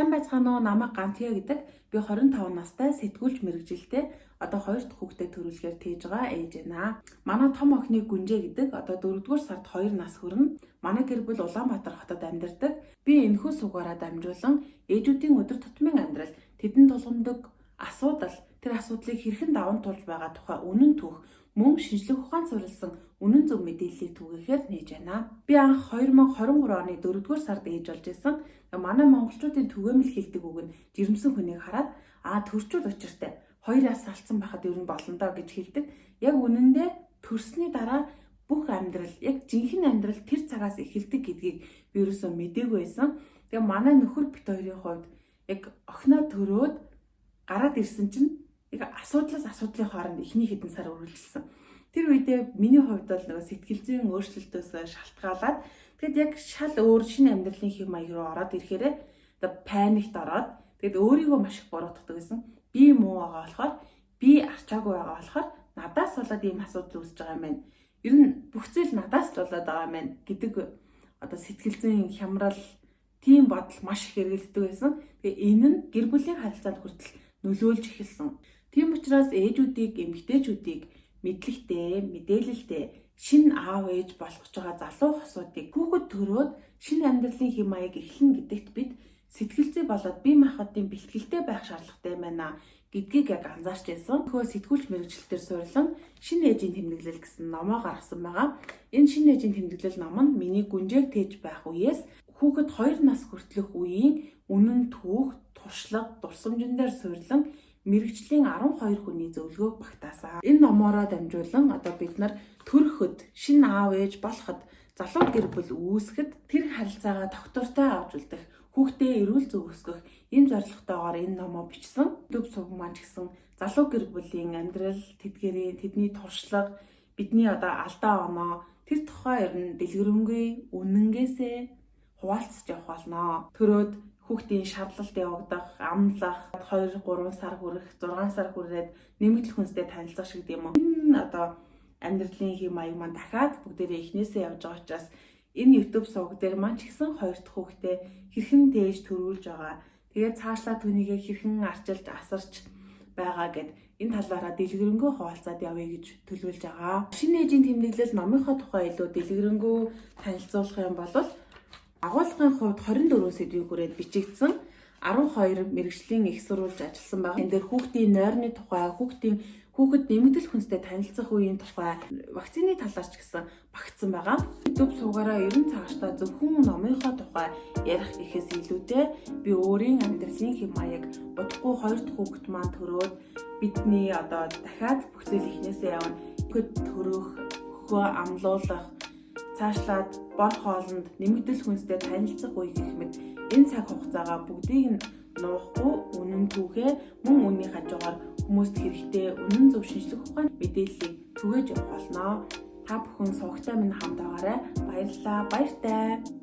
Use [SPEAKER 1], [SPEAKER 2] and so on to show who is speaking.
[SPEAKER 1] Сайн байцгаана уу, намайг Гантия гэдэг. Би 25 настай сэтгүүлч мэргэжилтэй одоо 2 дахь хүүхдээ төрүүлэхээр тээж байгаа ээж байна. Манай том охины Гүнжээ гэдэг одоо 4-р сард 2 нас хүрнэ. Манай гэр бүл Улаанбаатар хотод амьдардаг. Би энэхүү суугаараа дамжуулан ээжүүдийн өдөр тутмын амьдрал, тэдэнд тулгамдаг асуудал, тэр асуудлыг хэрхэн даван туулж байгаа тухай үнэн түүх, мөн шинжлэх ухаан суурилсан үнэн зөв мэдээллийг түгээхээр нээж байна. Би анх 2023 оны 4-р сард ээж болж исэн. Манай монголчуудын түгээмэл хэлдэг үг нь жирэмсэн хүнийг хараад төрчүүд учиртай 2-аас салцсан байхад ер нь болно доо гэж хэлдэг. Яг үнэндээ төрсний дараа бүх амьдрал, яг жинхэнэ амьдрал тэр цагаас эхэлдэг гэдгийг би ерөөсөө мэдээгүй байсан. Тэгээ манай нөхөр бит хоёрын хувьд яг охиноо төрөөд гараад ирсэн чинь яг асуудлын хооронд эхний хэдэн сар үргэлжилсэн. Тэр үедээ миний хувьд бол нөгөө сэтгэл зүйн өөрчлөлтөөс шалтгаалаад тэгэд яг шал өөр шинэ амьдралын хэм маяг руу ороод ирэхээр одоо паникт ороод тэгэд өөрийгөө маш их буруутгадаг гэсэн. Би муу байгаа болохоор, би арчаагүй байгаа болохоор надаас болоод ийм асуудал үүсэж байгаа юм байна. Ер нь бүх зүйл надаас л болоод байгаа юм байна гэдэг одоо сэтгэл зүйн хямрал, тийм бодол маш их хэрэгэлдэг байсан. Тэгээ энэ нь гэр бүлийн харилцаанд хүртэл нөлөөлж эхэлсэн. Тийм учраас ээжүүдийг, эмэгтэйчүүдийг мэдлэгтэй, мэдээлэлтэй шинэ аав ээж болох гэж байгаа залуу хосуудыг хүүхэд төрөөд шинэ амьдралын хэм маяг эхлэн гэдэгт бид сэтгэл зүй болоод бие махбодын бэлтгэлтэй байх шаардлагатай байна гэдгийг яг анзаарч байсан. Хөө сэтгүүлч мэргэжилтээр суурилан шинэ ээжийн тэмдэглэл гэсэн номоо гаргасан байгаа. Энэ шинэ ээжийн тэмдэглэл ном нь миний Гүнжээг тээж байх үеэс хүүхэд 2 нас хүртэлх үеийн үнэн түүх, туршлага, дурсамжин дээр суурилан мэргэжлийн 12 хүний зөвлөгөөг багтаасан. Энэ номоороо дамжуулан одоо бид нар төрөхөд, шинэ аав ээж болоход, залуу гэр бүл үүсгэхэд тэр харилцаагаа доктортой авч үлдэх, хүүхдээ эрүүл зөв өсгөх ийм зорилготойгоор энэ номоо бичсэн. Төв сувг маань ч гэсэн залуу гэр бүлийн амьдрал, тэдний туршлага, бидний одоо алдаа оноо тэр тухай ер нь дэлгэрэнгүй үнэнгээсээ хуваалцаж явах болно. Төрөөд хүүхдийн шаарлалд явагдах, амлах, 2-3 сар хүрэх, 6 сар хүрээд нэмэгдэл хүнстэй танилцах шиг юм уу. Энэ одоо амьдралын хэм маяг маань дахиад бүгдээрээ эхнээсээ явж байгаа учраас энэ YouTube сувг дээр маань ч гэсэн 2 дахь хүүхдээ хэрхэн тээж төрүүлж байгаа. Тэгээд цаашлаа түүнийгээ хэрхэн арчилж, асарч байгаа гэд энэ талаараа дэлгэрэнгүй хуваалцаад явъя гэж төлөвлөж байгаа. Шинэ ээжийн тэмдэглэл номынхоо тухай илүү дэлгэрэнгүй танилцуулах юм бол агуулгын хувьд 24 сэдвийг хүрээд бичигдсэн 12 мэргэжлийн их сурвалж ажилласан байгаа. Энэ дээр хүүхдийн нойрны тухай, хүүхэд нэмэгдэл хүнстэй танилцах үеийн тухай, вакцины талаар ч гэсэн багтсан байгаа. YouTube суугаараа ерөн цаашдаа зөвхөн номынхоо тухай ярих гэхээс илүүтэй би өөрийн амьдралын хэм маяг удахгүй 2 дахь хүүхэд маань төрөөд бидний одоо дахиад бүх зүйл эхнээсээ явна. Хүүхэд төрөх, хөхөө амлуулах, цаашлаад бор хоолнд нэмэгдэл хүнстэй танилцах үе гэх мэт энэ цаг хугацаагаа бүгдийг нь нуухгүй үнэн түүхээ мөн үнний хажуугаар хүмүүст хэрэгтэй үнэн зөв шинжлэх ухааны мэдээллийг түгээж явах болно. Та бүхэн сувагтай минь хамт байгаарай. Баярлалаа. Баяртай.